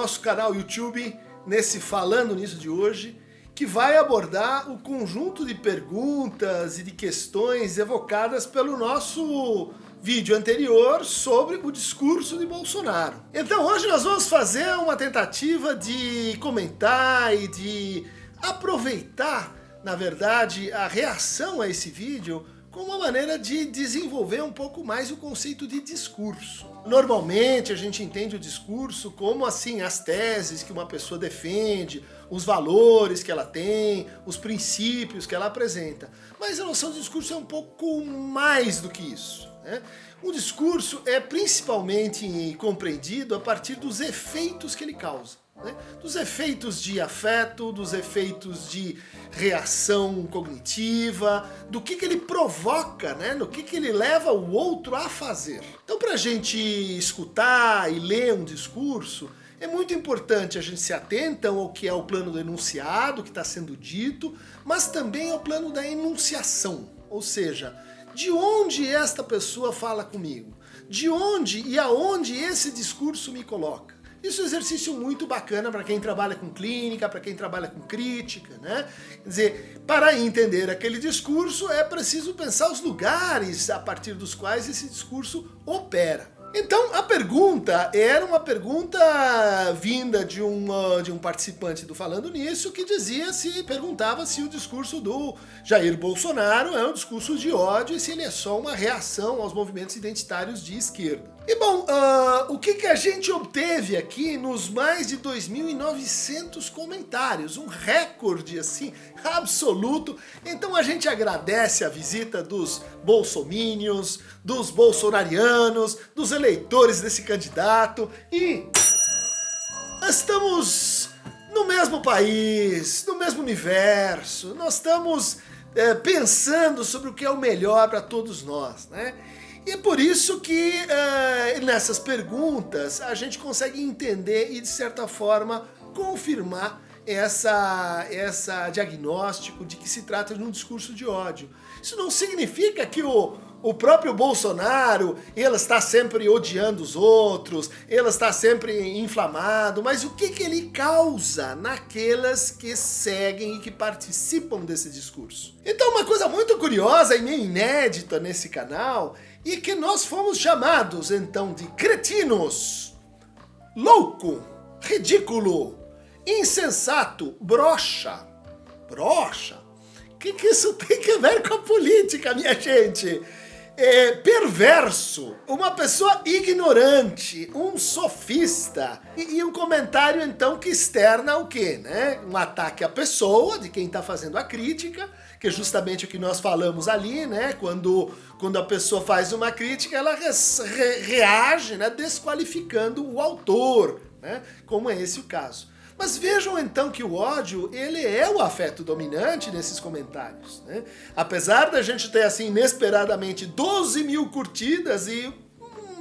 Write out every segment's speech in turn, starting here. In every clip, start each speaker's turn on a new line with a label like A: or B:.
A: nosso canal YouTube, nesse Falando Nisso de hoje, que vai abordar o conjunto de perguntas e de questões evocadas pelo nosso vídeo anterior sobre o discurso de Bolsonaro. Então hoje nós vamos fazer uma tentativa de comentar e de aproveitar, na verdade, a reação a esse vídeo como uma maneira de desenvolver um pouco mais o conceito de discurso. Normalmente a gente entende o discurso como assim as teses que uma pessoa defende, os valores que ela tem, os princípios que ela apresenta. Mas a noção de discurso é um pouco mais do que isso, né? O discurso é principalmente compreendido a partir dos efeitos que ele causa, né? Dos efeitos de afeto, dos efeitos de reação cognitiva, do que ele provoca, né? Do que ele leva o outro a fazer. Então, para a gente escutar e ler um discurso, é muito importante a gente se atentar ao que é o plano do enunciado, que está sendo dito, mas também ao plano da enunciação, ou seja, de onde esta pessoa fala comigo, de onde e aonde esse discurso me coloca. Isso é um exercício muito bacana para quem trabalha com clínica, para quem trabalha com crítica, né? Quer dizer, para entender aquele discurso é preciso pensar os lugares a partir dos quais esse discurso opera. Então, a pergunta era uma pergunta vinda de um participante do Falando Nisso que perguntava se o discurso do Jair Bolsonaro é um discurso de ódio e se ele é só uma reação aos movimentos identitários de esquerda. E bom, o que a gente obteve aqui nos mais de 2.900 comentários? Um recorde, assim, absoluto. Então a gente agradece a visita dos bolsominions, dos bolsonarianos, dos eleitores desse candidato e estamos no mesmo país, no mesmo universo, nós estamos pensando sobre o que é o melhor para todos nós, né? E é por isso que nessas perguntas a gente consegue entender e de certa forma confirmar essa diagnóstico de que se trata de um discurso de ódio. Isso não significa que o próprio Bolsonaro, ele está sempre odiando os outros, ele está sempre inflamado, mas o que ele causa naquelas que seguem e que participam desse discurso? Então uma coisa muito curiosa e meio inédita nesse canal é que nós fomos chamados então de cretinos, louco, ridículo, insensato, broxa. Broxa? O que isso tem a ver com a política, minha gente? Perverso, uma pessoa ignorante, um sofista e um comentário então que externa o quê, né? Um ataque à pessoa de quem está fazendo a crítica, que é justamente o que nós falamos ali, né? Quando a pessoa faz uma crítica, ela reage, né? Desqualificando o autor, né? Como é esse o caso. Mas vejam então que o ódio, ele é o afeto dominante nesses comentários, né? Apesar da gente ter assim inesperadamente 12 mil curtidas e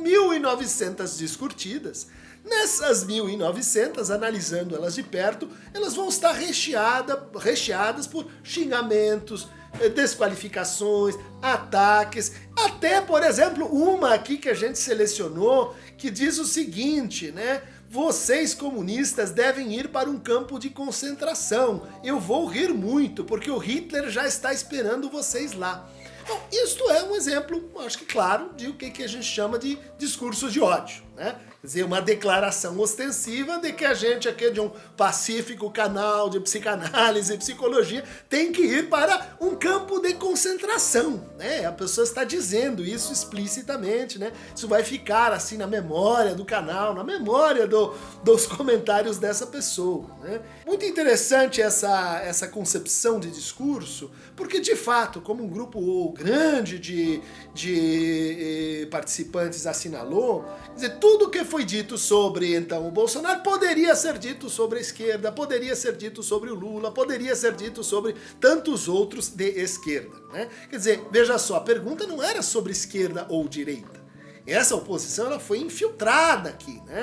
A: 1.900 descurtidas, nessas 1.900, analisando elas de perto, elas vão estar recheadas por xingamentos, desqualificações, ataques, até, por exemplo, uma aqui que a gente selecionou que diz o seguinte, né? Vocês comunistas devem ir para um campo de concentração. Eu vou rir muito, porque o Hitler já está esperando vocês lá. Bom, isto é um exemplo, acho que claro, de o que a gente chama de discurso de ódio, né? Quer dizer, uma declaração ostensiva de que a gente aqui de um pacífico canal de psicanálise e psicologia tem que ir para um campo de concentração, né? A pessoa está dizendo isso explicitamente, né? Isso vai ficar assim na memória do canal, na memória dos comentários dessa pessoa, né? Muito interessante essa concepção de discurso, porque de fato, como um grupo grande de participantes assinalou, quer dizer, tudo que foi dito sobre, então, o Bolsonaro poderia ser dito sobre a esquerda, poderia ser dito sobre o Lula, poderia ser dito sobre tantos outros de esquerda, né? Quer dizer, veja só, a pergunta não era sobre esquerda ou direita. Essa oposição ela foi infiltrada aqui, né?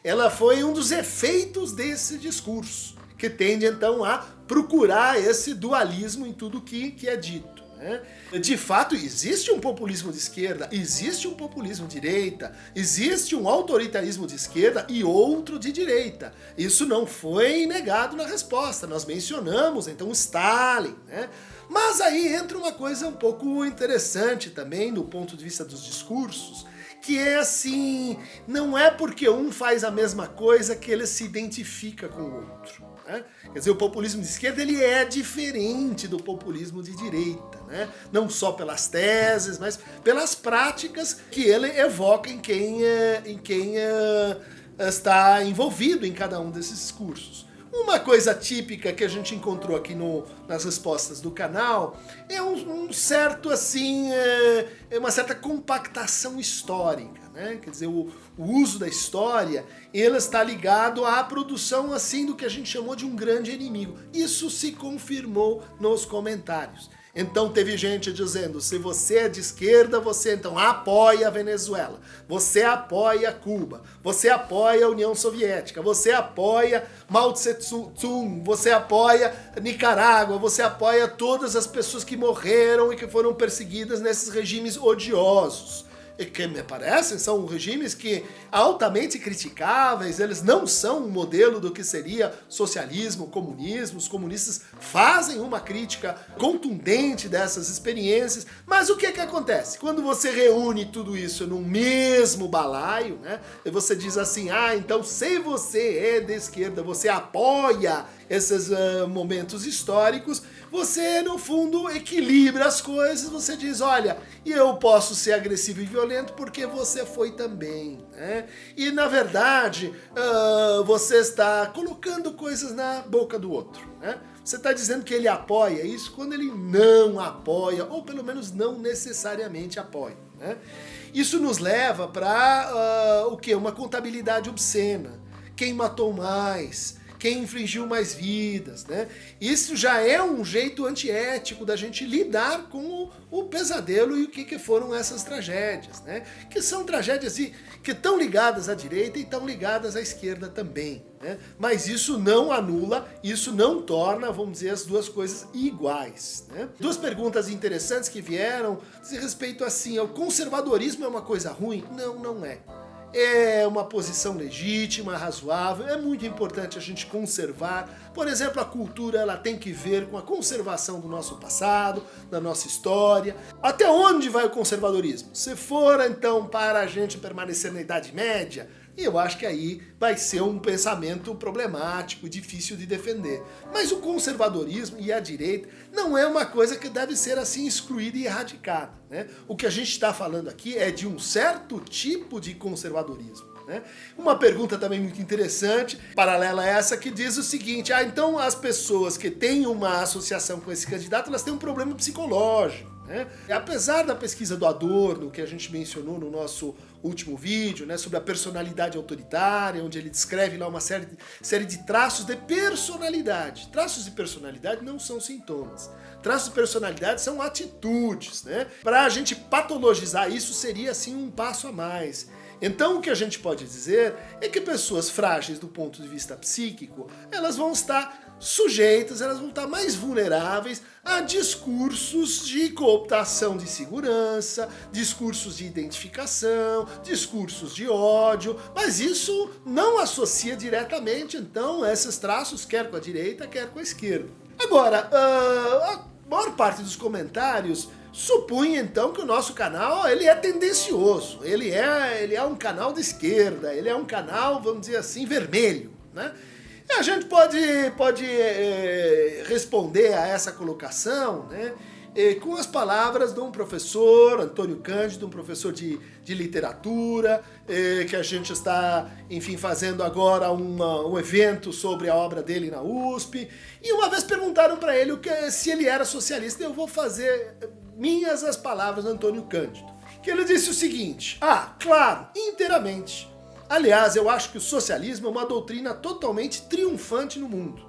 A: Ela foi um dos efeitos desse discurso, que tende, então, a procurar esse dualismo em tudo que é dito. né? De fato, existe um populismo de esquerda, existe um populismo de direita, existe um autoritarismo de esquerda e outro de direita. Isso não foi negado na resposta, nós mencionamos então Stalin, né? Mas aí entra uma coisa um pouco interessante também do ponto de vista dos discursos, que é assim, não é porque um faz a mesma coisa que ele se identifica com o outro, né? Quer dizer, o populismo de esquerda ele é diferente do populismo de direita, né? Não só pelas teses, mas pelas práticas que ele evoca em quem está envolvido em cada um desses discursos. Uma coisa típica que a gente encontrou aqui nas respostas do canal é um certo, assim, uma certa compactação histórica, né? Quer dizer, o uso da história, ele está ligado à produção, assim, do que a gente chamou de um grande inimigo. Isso se confirmou nos comentários. Então teve gente dizendo, se você é de esquerda, você então apoia a Venezuela, você apoia Cuba, você apoia a União Soviética, você apoia Mao Tse-tung, você apoia Nicarágua, você apoia todas as pessoas que morreram e que foram perseguidas nesses regimes odiosos. E que me parecem são regimes que altamente criticáveis, eles não são um modelo do que seria socialismo, comunismo. Os comunistas fazem uma crítica contundente dessas experiências, mas o que acontece? Quando você reúne tudo isso num mesmo balaio, né, e você diz assim, então se você é de esquerda, você apoia esses momentos históricos, você no fundo equilibra as coisas, você diz, olha, eu posso ser agressivo e violento porque você foi também, né? E na verdade, você está colocando coisas na boca do outro, né? Você está dizendo que ele apoia isso quando ele não apoia, ou pelo menos não necessariamente apoia, né? Isso nos leva para o quê? Uma contabilidade obscena. Quem matou mais? Quem infligiu mais vidas, né? Isso já é um jeito antiético da gente lidar com o pesadelo e o que foram essas tragédias, né? Que são tragédias que estão ligadas à direita e estão ligadas à esquerda também, né? Mas isso não anula, isso não torna, vamos dizer, as duas coisas iguais, né? Duas perguntas interessantes que vieram diz respeito assim, o conservadorismo é uma coisa ruim? Não, não é. É uma posição legítima, razoável, é muito importante a gente conservar. Por exemplo, a cultura ela tem que ver com a conservação do nosso passado, da nossa história. Até onde vai o conservadorismo? Se for, então, para a gente permanecer na Idade Média, eu acho que aí vai ser um pensamento problemático, difícil de defender. Mas o conservadorismo e a direita não é uma coisa que deve ser assim excluída e erradicada, né? O que a gente está falando aqui é de um certo tipo de conservadorismo, né? Uma pergunta também muito interessante, paralela a essa, que diz o seguinte, então as pessoas que têm uma associação com esse candidato, elas têm um problema psicológico, né? Apesar da pesquisa do Adorno, que a gente mencionou no nosso último vídeo, né, sobre a personalidade autoritária, onde ele descreve lá uma série de traços de personalidade. Traços de personalidade não são sintomas. Traços de personalidade são atitudes, né? Para a gente patologizar isso seria assim um passo a mais. Então o que a gente pode dizer é que pessoas frágeis do ponto de vista psíquico, elas vão estar sujeitas, elas vão estar mais vulneráveis a discursos de cooptação de segurança, discursos de identificação, discursos de ódio, mas isso não associa diretamente, então, esses traços, quer com a direita, quer com a esquerda. Agora, a maior parte dos comentários supõe, então, que o nosso canal ele é tendencioso, ele é um canal de esquerda, ele é um canal, vamos dizer assim, vermelho, né? E a gente pode responder a essa colocação, né, com as palavras de um professor, Antônio Cândido, um professor de literatura, que a gente está, enfim, fazendo agora um evento sobre a obra dele na USP, e uma vez perguntaram para ele se ele era socialista, eu vou fazer minhas as palavras do Antônio Cândido, que ele disse o seguinte, claro, inteiramente. Aliás, eu acho que o socialismo é uma doutrina totalmente triunfante no mundo.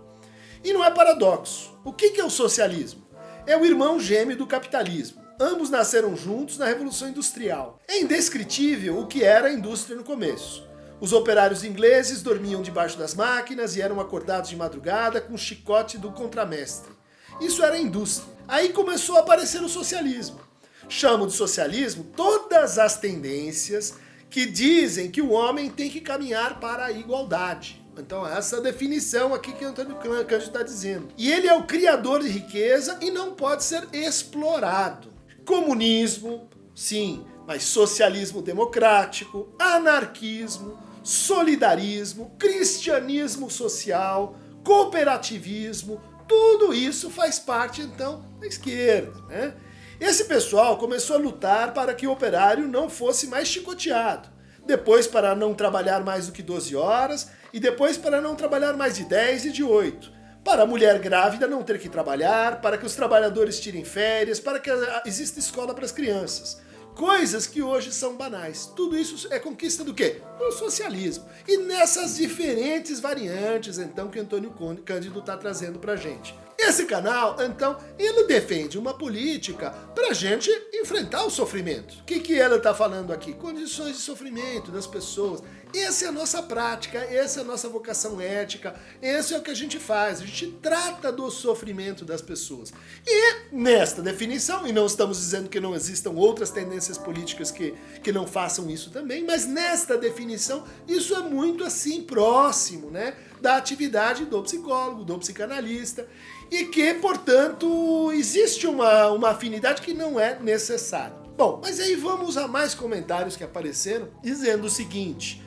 A: E não é paradoxo. O que é o socialismo? É o irmão gêmeo do capitalismo. Ambos nasceram juntos na Revolução Industrial. É indescritível o que era a indústria no começo. Os operários ingleses dormiam debaixo das máquinas e eram acordados de madrugada com o chicote do contramestre. Isso era a indústria. Aí começou a aparecer o socialismo. Chamo de socialismo todas as tendências que dizem que o homem tem que caminhar para a igualdade. Então essa é a definição aqui que Antônio Cândido está dizendo. E ele é o criador de riqueza e não pode ser explorado. Comunismo, sim, mas socialismo democrático, anarquismo, solidarismo, cristianismo social, cooperativismo, tudo isso faz parte, então, da esquerda, né? Esse pessoal começou a lutar para que o operário não fosse mais chicoteado, depois para não trabalhar mais do que 12 horas, e depois para não trabalhar mais de 10 e de 8, para a mulher grávida não ter que trabalhar, para que os trabalhadores tirem férias, para que exista escola para as crianças. Coisas que hoje são banais. Tudo isso é conquista do quê? Do socialismo. E nessas diferentes variantes, então, que Antônio Cândido está trazendo pra gente. Esse canal, então, ele defende uma política pra gente enfrentar o sofrimento. O que ele está falando aqui? Condições de sofrimento das pessoas. Essa é a nossa prática, essa é a nossa vocação ética, esse é o que a gente faz, a gente trata do sofrimento das pessoas. E nesta definição, e não estamos dizendo que não existam outras tendências políticas que não façam isso também, mas nesta definição, isso é muito assim próximo, né, da atividade do psicólogo, do psicanalista, e que, portanto, existe uma afinidade que não é necessária. Bom, mas aí vamos a mais comentários que apareceram, dizendo o seguinte: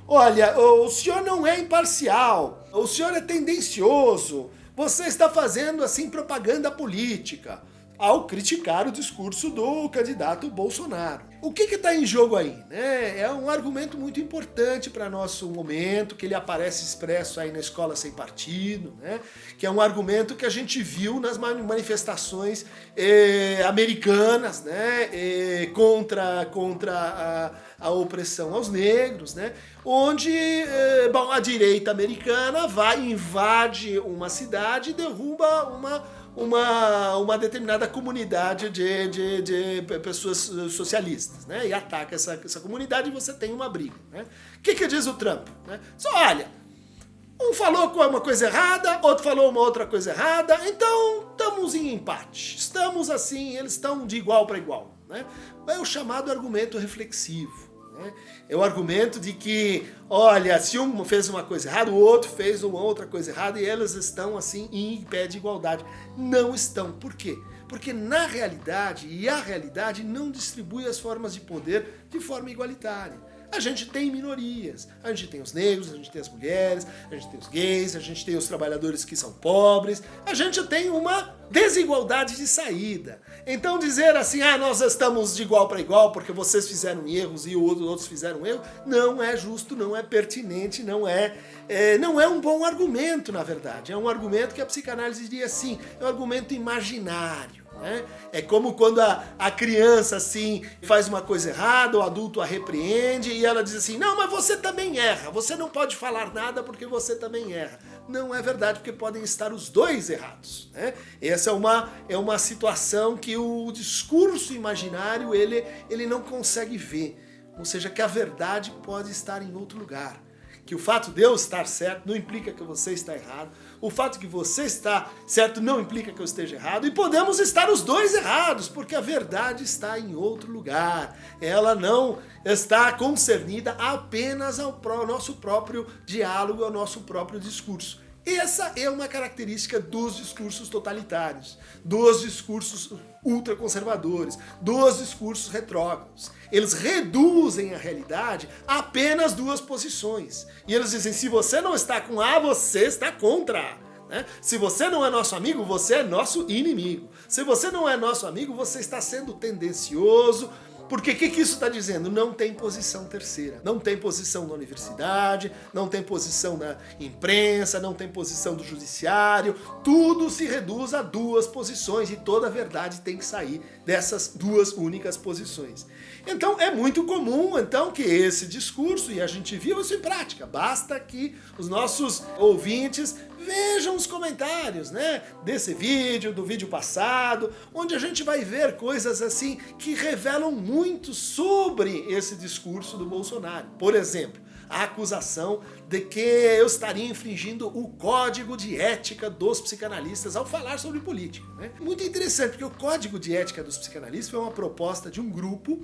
A: olha, o senhor não é imparcial, o senhor é tendencioso, você está fazendo assim propaganda política, ao criticar o discurso do candidato Bolsonaro. O que está em jogo aí? Né? É um argumento muito importante para nosso momento, que ele aparece expresso aí na Escola Sem Partido, né? Que é um argumento que a gente viu nas manifestações americanas, né? Contra a opressão aos negros, né? Onde a direita americana invade uma cidade e derruba uma determinada comunidade de pessoas socialistas, né? E ataca essa comunidade e você tem uma briga, né? O que diz o Trump? Né? Só olha, um falou uma coisa errada, outro falou uma outra coisa errada, então estamos em empate. Estamos assim, eles estão de igual para igual, né? É o chamado argumento reflexivo. É o argumento de que, olha, se um fez uma coisa errada, o outro fez uma outra coisa errada e eles estão assim em pé de igualdade. Não estão. Por quê? Porque na realidade, e a realidade não distribui as formas de poder de forma igualitária. A gente tem minorias, a gente tem os negros, a gente tem as mulheres, a gente tem os gays, a gente tem os trabalhadores que são pobres, a gente tem uma desigualdade de saída. Então dizer assim, nós estamos de igual para igual porque vocês fizeram erros e outros fizeram erro, não é justo, não é pertinente, não é um bom argumento, na verdade. É um argumento que a psicanálise diria assim, é um argumento imaginário. É como quando a criança assim faz uma coisa errada, o adulto a repreende e ela diz assim, não, mas você também erra, você não pode falar nada porque você também erra. Não é verdade, porque podem estar os dois errados, né? Essa é uma situação que o discurso imaginário ele não consegue ver, ou seja, que a verdade pode estar em outro lugar. Que o fato de eu estar certo não implica que você está errado. O fato de que você está certo não implica que eu esteja errado. E podemos estar os dois errados, porque a verdade está em outro lugar. Ela não está concernida apenas ao nosso próprio diálogo, ao nosso próprio discurso. Essa é uma característica dos discursos totalitários, dos discursos ultraconservadores, dos discursos retrógrados. Eles reduzem a realidade a apenas duas posições. E eles dizem, se você não está com A, você está contra A. Né? Se você não é nosso amigo, você é nosso inimigo. Se você não é nosso amigo, você está sendo tendencioso. Porque o que isso está dizendo? Não tem posição terceira. Não tem posição na universidade, não tem posição na imprensa, não tem posição do judiciário. Tudo se reduz a duas posições e toda a verdade tem que sair dessas duas únicas posições. Então é muito comum que esse discurso, e a gente viu isso em prática, basta que os nossos ouvintes vejam os comentários, né, desse vídeo, do vídeo passado, onde a gente vai ver coisas assim que revelam muito sobre esse discurso do Bolsonaro. Por exemplo, a acusação de que eu estaria infringindo o código de ética dos psicanalistas ao falar sobre política, né? Muito interessante, porque o código de ética dos psicanalistas foi uma proposta de um grupo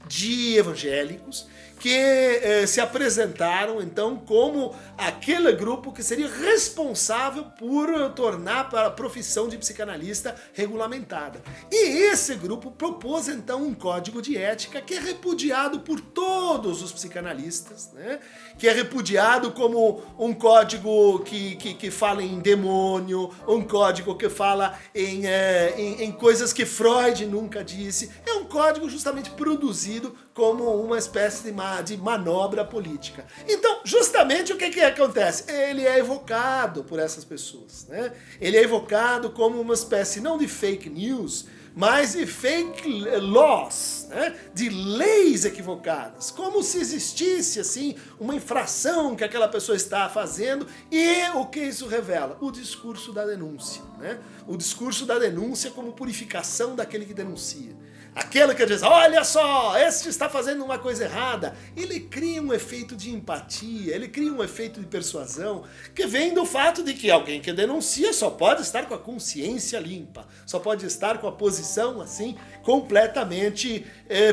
A: de evangélicos que se apresentaram então como aquele grupo que seria responsável por tornar a profissão de psicanalista regulamentada. E esse grupo propôs então um código de ética que é repudiado por todos os psicanalistas, né? Que é repudiado como um código que fala em demônio, um código que fala em coisas que Freud nunca disse. É um código justamente produzido como uma espécie de manobra política. Então, justamente o que acontece? Ele é evocado por essas pessoas, né? Ele é evocado como uma espécie não de fake news, mas de fake laws, né? De leis equivocadas, como se existisse assim uma infração que aquela pessoa está fazendo. E o que isso revela? O discurso da denúncia, né? O discurso da denúncia como purificação daquele que denuncia. Aquele que diz, olha só, este está fazendo uma coisa errada. Ele cria um efeito de empatia, ele cria um efeito de persuasão, que vem do fato de que alguém que denuncia só pode estar com a consciência limpa, só pode estar com a posição assim completamente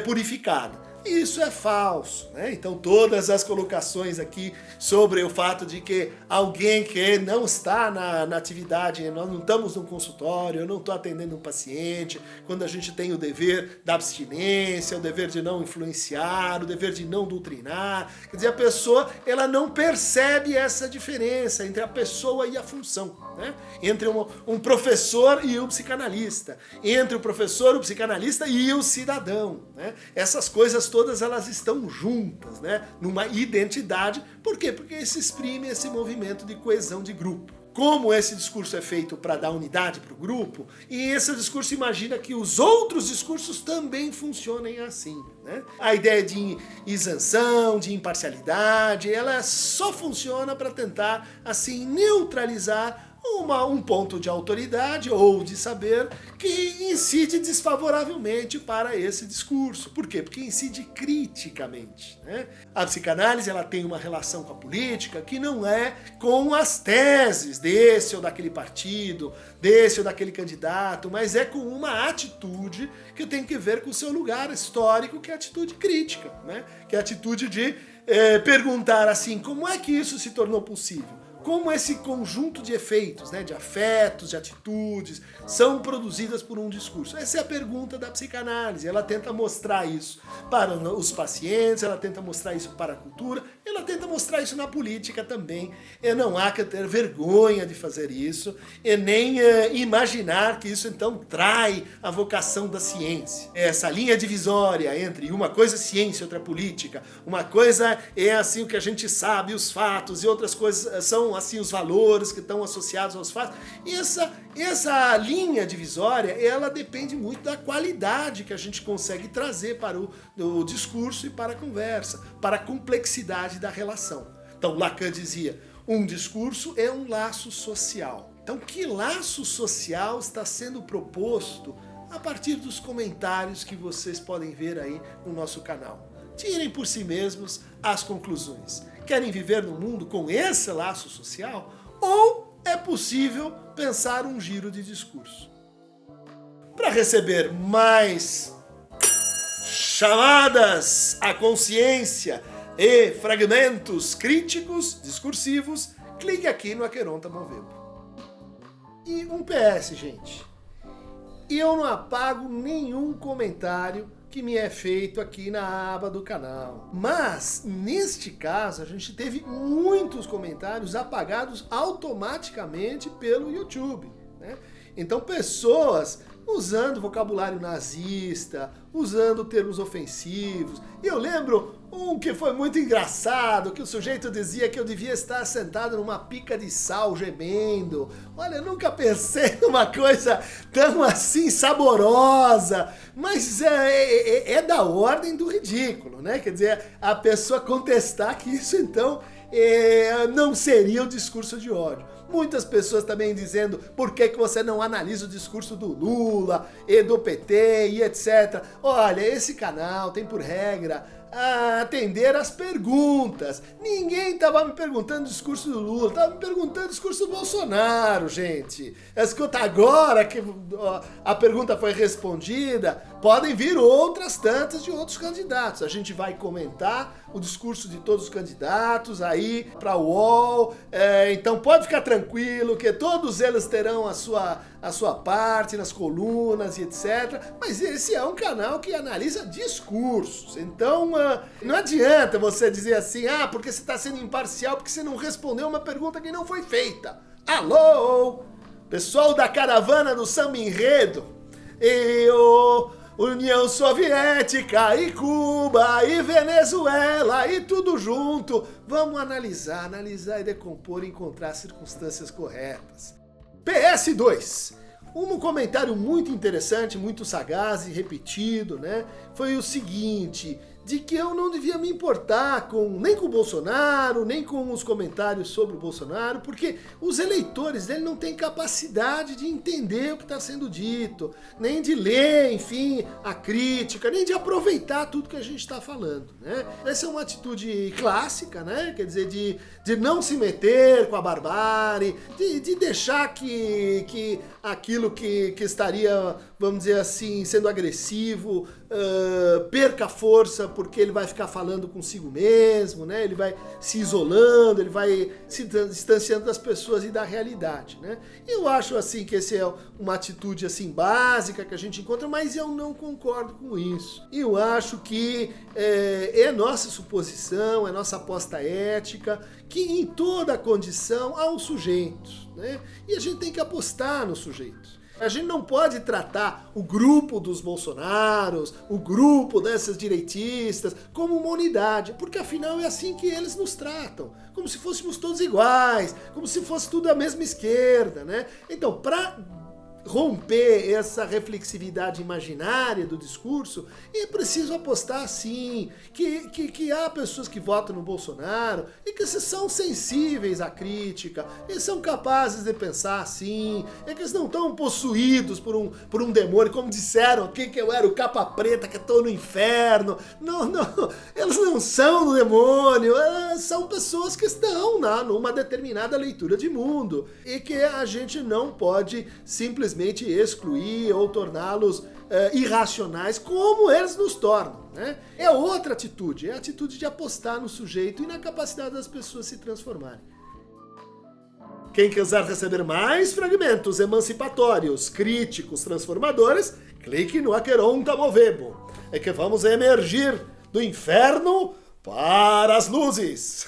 A: purificada. Isso é falso, né? Então todas as colocações aqui sobre o fato de que alguém que não está na atividade, nós não estamos num consultório, eu não estou atendendo um paciente, quando a gente tem o dever da abstinência, o dever de não influenciar, o dever de não doutrinar, quer dizer, a pessoa ela não percebe essa diferença entre a pessoa e a função, né? Entre um professor e um psicanalista, entre o professor, o psicanalista e o cidadão, né? Essas coisas todas elas estão juntas, né? Numa identidade. Por quê? Porque se exprime esse movimento de coesão de grupo. Como esse discurso é feito para dar unidade para o grupo, e esse discurso imagina que os outros discursos também funcionem assim, né? A ideia de isenção, de imparcialidade, ela só funciona para tentar assim neutralizar um ponto de autoridade ou de saber que incide desfavoravelmente para esse discurso. Por quê? Porque incide criticamente, né? A psicanálise ela tem uma relação com a política que não é com as teses desse ou daquele partido, desse ou daquele candidato, mas é com uma atitude que tem que ver com o seu lugar histórico, que é a atitude crítica, né? Que é a atitude de perguntar assim, como é que isso se tornou possível? Como esse conjunto de efeitos, né, de afetos, de atitudes, são produzidas por um discurso? Essa é a pergunta da psicanálise. Ela tenta mostrar isso para os pacientes, ela tenta mostrar isso para a cultura, ela tenta mostrar isso na política também. E não há que ter vergonha de fazer isso, e nem imaginar que isso então trai a vocação da ciência. Essa linha divisória entre uma coisa é ciência e outra é política, uma coisa é assim o que a gente sabe, os fatos, e outras coisas são assim os valores que estão associados aos fatos. Essa linha divisória, ela depende muito da qualidade que a gente consegue trazer para o discurso e para a conversa, para a complexidade da relação. Então Lacan dizia, um discurso é um laço social. Então que laço social está sendo proposto a partir dos comentários que vocês podem ver aí no nosso canal? Tirem por si mesmos as conclusões. Querem viver num mundo com esse laço social? Ou é possível pensar um giro de discurso? Para receber mais chamadas à consciência e fragmentos críticos, discursivos, clique aqui no Aqueronta Movebo. E um PS, gente. Eu não apago nenhum comentário que me é feito aqui na aba do canal. Mas, neste caso, a gente teve muitos comentários apagados automaticamente pelo YouTube, né? Então, pessoas usando vocabulário nazista, usando termos ofensivos. E eu lembro um que foi muito engraçado, que o sujeito dizia que eu devia estar sentado numa pica de sal gemendo. Olha, eu nunca pensei numa coisa tão assim saborosa, mas é da ordem do ridículo, né? Quer dizer, a pessoa contestar que isso então não seria o discurso de ódio. Muitas pessoas também dizendo por que você não analisa o discurso do Lula e do PT e etc. Olha, esse canal tem por regra atender as perguntas. Ninguém estava me perguntando o discurso do Lula, estava me perguntando o discurso do Bolsonaro, gente. Escuta, agora que a pergunta foi respondida, podem vir outras tantas de outros candidatos. A gente vai comentar o discurso de todos os candidatos aí para a UOL, então pode ficar tranquilo que todos eles terão a sua parte nas colunas e etc. Mas esse é um canal que analisa discursos, então não adianta você dizer assim, porque você está sendo imparcial porque você não respondeu uma pergunta que não foi feita. Alô? Pessoal da caravana do Samba Enredo, União Soviética e Cuba e Venezuela e tudo junto. Vamos analisar e decompor e encontrar as circunstâncias corretas. PS2. Um comentário muito interessante, muito sagaz e repetido, né? Foi o seguinte, de que eu não devia me importar nem com o Bolsonaro, nem com os comentários sobre o Bolsonaro, porque os eleitores dele não têm capacidade de entender o que está sendo dito, nem de ler, enfim, a crítica, nem de aproveitar tudo que a gente está falando, né? Essa é uma atitude clássica, né? Quer dizer, de não se meter com a barbárie, de deixar que aquilo que estaria, vamos dizer assim, sendo agressivo, perca força, porque ele vai ficar falando consigo mesmo, né? Ele vai se isolando, ele vai se distanciando das pessoas e da realidade, né? Eu acho assim que essa é uma atitude assim básica que a gente encontra, mas eu não concordo com isso. Eu acho que é nossa suposição, é nossa aposta ética, que em toda condição há um sujeito, né? E a gente tem que apostar no sujeito. A gente não pode tratar o grupo dos Bolsonaros, o grupo dessas direitistas, como uma unidade, porque afinal é assim que eles nos tratam, como se fôssemos todos iguais, como se fosse tudo a mesma esquerda, né? Então, para romper essa reflexividade imaginária do discurso, é preciso apostar sim que há pessoas que votam no Bolsonaro e que são sensíveis à crítica, eles são capazes de pensar assim, que eles não estão possuídos por um demônio, como disseram aqui que eu era o capa preta, que estou no inferno. Não, eles não são do demônio, são pessoas que estão numa determinada leitura de mundo e que a gente não pode simplesmente excluir ou torná-los irracionais como eles nos tornam, né? É outra atitude, é a atitude de apostar no sujeito e na capacidade das pessoas se transformarem. Quem quiser receber mais fragmentos emancipatórios, críticos, transformadores, clique no Aqueronta Movebo. É que vamos emergir do inferno para as luzes.